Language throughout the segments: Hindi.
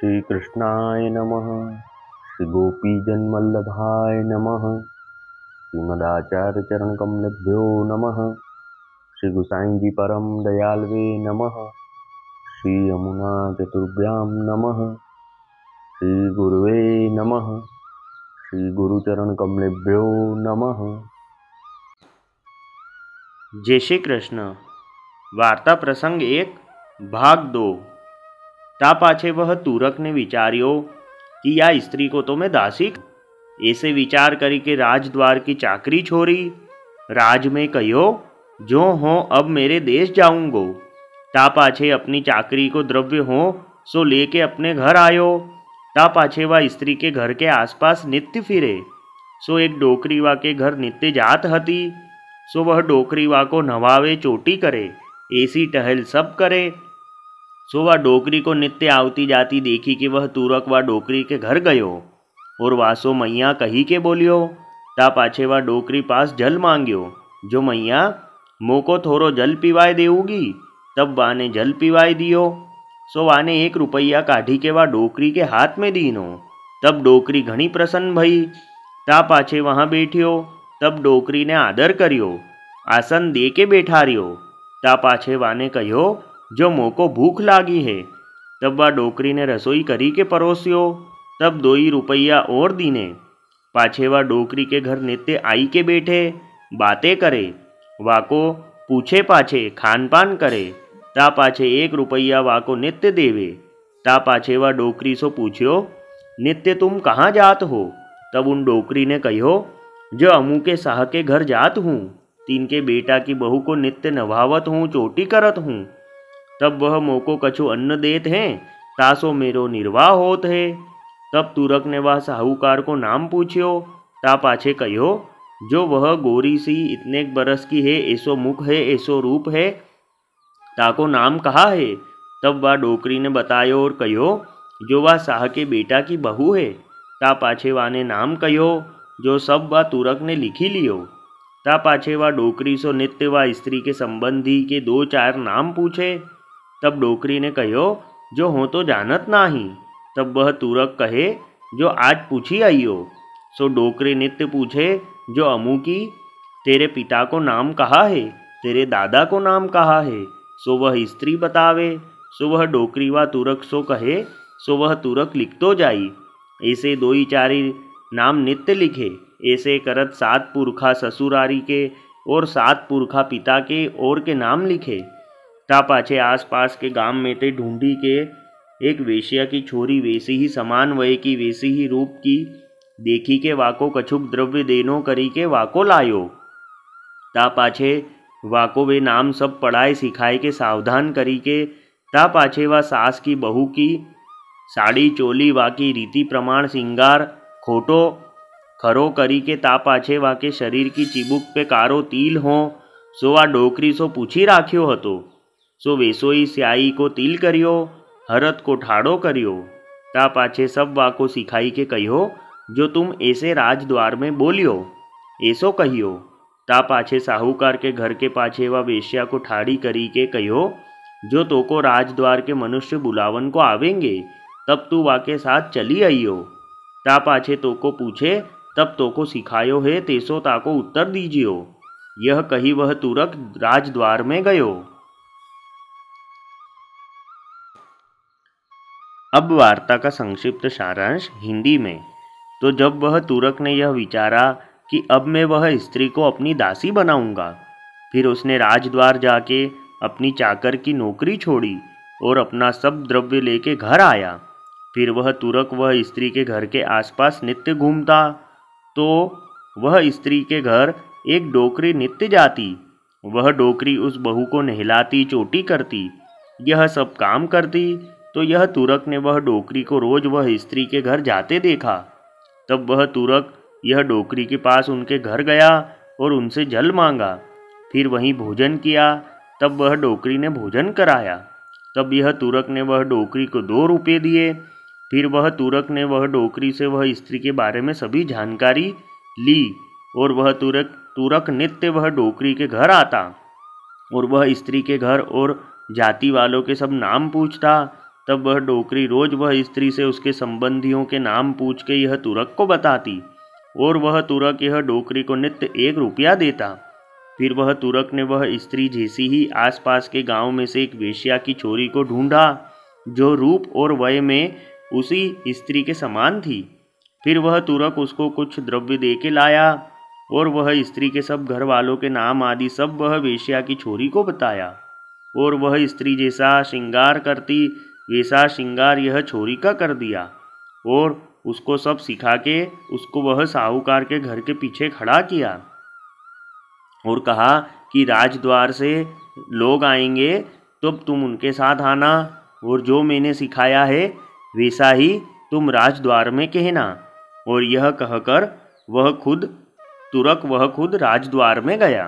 श्री कृष्णाय नमः। श्री गोपीजनवल्लभाय नमः। श्रीमदाचार्य चरण कमलेभ्यो नमः। श्री गुसाई जी परम दयालवे नमः। श्री यमुना चतुर्भ्यां नमः। श्री गुरुवे नमः। श्री गुरुचरण कमलेभ्यो नमः। जय श्री कृष्ण। वार्ता प्रसंग 1 भाग 2। ता पाछे वह तुरक ने विचार्यो कि या स्त्री को तो मैं दासी ऐसे विचार करी के राजद्वार की चाकरी छोड़ी। राज में कहो जो हो अब मेरे देश जाऊंगो। ता पाछे अपनी चाकरी को द्रव्य हो सो लेके अपने घर आयो। ता पाछे वह स्त्री के घर के आसपास नित्य फिरे। सो एक डोकरीवा के घर नित्य जात हती। सो वह डोकरीवा को नवावे चोटी करे ऐसी टहल सब करे। सो वह डोकरी को नित्य आवती जाती देखी कि वह तुरक व डोकरी के घर गयो और वासो मैया कही के बोलियो। ता पाछे वह डोकरी पास जल मांग्यो। जो मैया मोको थोरो जल पीवाय देऊगी। तब वाने जल पीवाय दियो। सो वाने 1 रुपया काढ़ी के वह डोकरी के हाथ में दीनो। तब डोकरी घणी प्रसन्न भई। ता पाछे वहाँ बैठियो। तब डोकरी ने आदर करियो, आसन दे के बैठारियो। ता पाछे वाने कहो जो मोको भूख लागी है। तब वह डोकरी ने रसोई करी के परोसियो। तब 2 रुपया और दीने। पाछे वह डोकरी के घर नित्य आई के बैठे बातें करे। वाको पूछे पाछे खान पान करे। ता पाछे 1 रुपया वाको नित्य देवे। ता पाछे वह डोकरी सो पूछ्यो नित्य तुम कहाँ जात हो। तब उन डोकरी ने कहो जो अमू के साह के घर जात हूँ। तिनके बेटा की बहू को नित्य नभावत हूँ चोटी करत हूँ। तब वह मोको कछु अन्न देत हैं तासो मेरो निर्वाह होत है। तब तुरक ने वह साहूकार को नाम पूछ्यो। ता पाछे कहो जो वह गोरी सी इतने बरस की है ऐसो मुख है ऐसो रूप है ताको नाम कहा है। तब वह डोकरी ने बतायो और कहो जो वह साह के बेटा की बहू है। ता पाछे वाने नाम कहो जो सब वह तुरक ने लिखी लियो। ता पाछे वह डोकरी सो नित्य वह स्त्री के संबंधी के 2-4 नाम पूछे। तब डोकरी ने कहो जो हो तो जानत नाही। तब वह तुरक कहे जो आज पूछी आइयो। सो डोकरी नित्य पूछे जो अमू की तेरे पिता को नाम कहा है, तेरे दादा को नाम कहा है। सो वह स्त्री बतावे। सो वह डोकरी व तुरक सो कहे सो वह तुरक लिख तो जाई। ऐसे 2-4 नाम नित्य लिखे। ऐसे करत 7 पुरखा ससुरारी के और 7 पुरखा पिता के और के नाम लिखे। ता पाछे आसपास के गांव में ते ढूंढी के एक वेश्या की छोरी वैसी ही समान वय की वैसी ही रूप की देखी के वाको कछुक द्रव्य देनो करी के वाको लायो। ता पाछे वाको वे नाम सब पढ़ाए सिखाए के सावधान करी के। ता पाछे वा सास की बहू की साड़ी चोली वाकी रीति प्रमाण सिंगार खोटो खरो करी के। ता पाछे वाके शरीर की चिबुक पे कारो तिल हो सो वा डोकरी सो पूछी राख्यो हतो। सो वेसोई स्याई को तिल करियो हरत को ठाड़ो करियो। ता पाछे सब वाको सिखाई के कहियो जो तुम ऐसे राजद्वार में बोलियो ऐसो कहियो। ता पाछे साहूकार के घर के पाछे वा वेश्या को ठाड़ी करी के कहियो जो तोको राजद्वार के मनुष्य बुलावन को आवेंगे तब तू वाके साथ चली आइयो। ता पाछे तोको पूछे तब तोको सिखायो है तेसो ताको उत्तर दीजियो। यह कही वह तुरक राजद्वार में गयो। अब वार्ता का संक्षिप्त सारांश हिंदी में। तो जब वह तुरक ने यह विचारा कि अब मैं वह स्त्री को अपनी दासी बनाऊंगा, फिर उसने राजद्वार जाके अपनी चाकर की नौकरी छोड़ी और अपना सब द्रव्य लेके घर आया। फिर वह तुरक वह स्त्री के घर के आसपास नित्य घूमता। तो वह स्त्री के घर एक डोकरी नित्य जाती। वह डोकरी उस बहू को नहलाती चोटी करती यह सब काम करती। तो यह तुरक ने वह डोकरी को रोज वह स्त्री के घर जाते देखा। तब वह तुरक यह डोकरी के पास उनके घर गया और उनसे जल मांगा। फिर वहीं भोजन किया। तब वह डोकरी ने भोजन कराया। तब यह तुरक ने वह डोकरी को 2 रुपये दिए। फिर वह तुरक ने वह डोकरी से वह स्त्री के बारे में सभी जानकारी ली और वह तुरक नित्य वह डोकरी के घर आता और वह स्त्री के घर और जाति वालों के सब नाम पूछता। तब वह डोकरी रोज वह स्त्री से उसके संबंधियों के नाम पूछ के यह तुरक को बताती और वह तुरक यह डोकरी को नित्य 1 रुपया देता। फिर वह तुरक ने वह स्त्री जैसी ही आसपास के गांव में से एक वेश्या की छोरी को ढूंढा जो रूप और वय में उसी स्त्री के समान थी। फिर वह तुरक उसको कुछ द्रव्य दे के लाया और वह स्त्री के सब घर वालों के नाम आदि सब वह वेश्या की छोरी को बताया और वह स्त्री जैसा श्रृंगार करती वैसा श्रृंगार यह छोरी का कर दिया और उसको सब सिखा के उसको वह साहूकार के घर के पीछे खड़ा किया और कहा कि राजद्वार से लोग आएंगे तब तुम उनके साथ आना और जो मैंने सिखाया है वैसा ही तुम राजद्वार में कहना। और यह कहकर वह खुद राजद्वार में गया।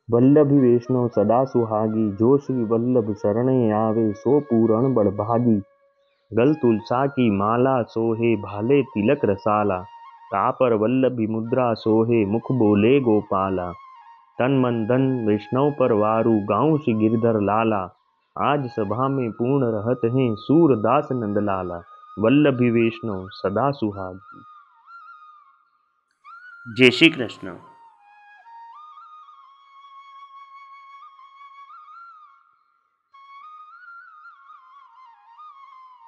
वल्लभी वैष्णव सदा सुहागी, जो श्री वल्लभ शरणे आवे सो पूरण बड़भागी। गल तुलसा की माला सोहे, भाले तिलक रसाला। तापर वल्लभी मुद्रा सोहे, मुख बोले गोपाला। तन मन धन वैष्णव पर वारू, गाँव श्री गिरधर लाला। आज सभा में पूर्ण रहत हैं, सूरदास नंदलाला। वल्लभी वैष्णव सदा सुहागी। जय श्री कृष्ण।